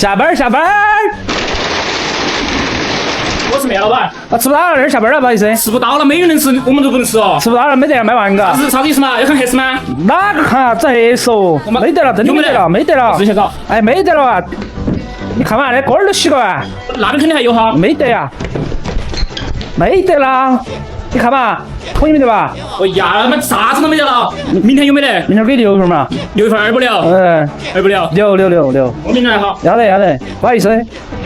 下班儿下班儿。我是面老板，吃不到了，这儿下班了，不好意思。吃不到了，没有人吃，我们都不能吃哦。吃不到了，没得了，卖完嘎。啥子意思嘛？要看黑市吗？哪个看子黑手？没得了，真的没得了，没得了。自己去找。哎，没得了啊！你看嘛，那锅儿都洗了啊。那边肯定还有哈。没得呀，没得啦。你看嘛，统一没得吧？哎呀，他妈啥子都没得了。明天有没得？明天给留一份嘛。留一份2不留。2不留。留。我明天来好。要得，不好意思。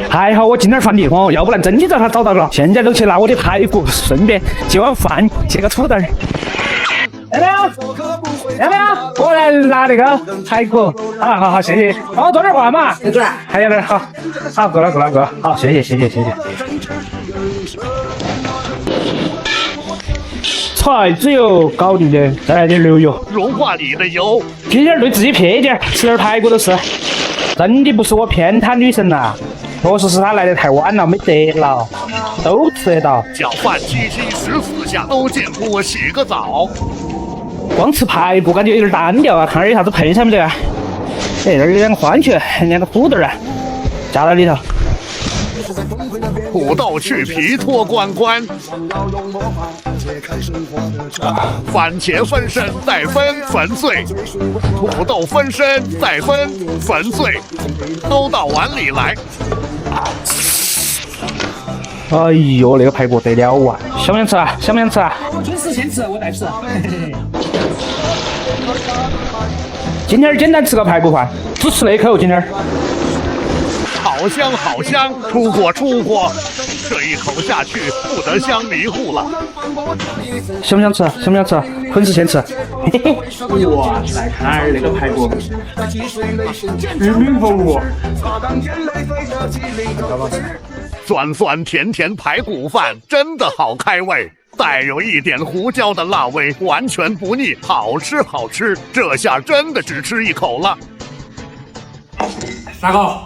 还好我今天放地方，要不然真的遭他找到了。现在都去拿我的排骨，顺便接碗饭，接个土豆儿。要不要？我来拿那个排骨。好，谢谢。帮我多点话嘛。还有点好，够了。好，谢谢。菜籽油搞定的，再来点牛油。融化你的油。今天对自己撇点，吃点排骨都是。真的不是我偏袒女神呐，确实是她来的太晚了，没得了，都吃得到。搅饭机器14下，都见过洗个澡。光吃排骨感觉有点单调啊，看点有啥子配上没得啊？哎，这儿有2个番茄，2个土豆啊，加到里头。土豆去皮脱关，番茄分身再粉碎，土豆分身再粉碎，都到碗里来。哎呦，那个排骨得了啊！想不想吃啊？军师先吃，我再吃。今天简单吃个排骨饭，只吃那口今天。好香，出锅，这一口下去不得香迷糊了。想不想吃？粉丝先吃。哇，来看那个排骨，玉米糊。酸甜排骨饭真的好开胃，带有一点胡椒的辣味，完全不腻，好吃。这下真的只吃一口了。大哥。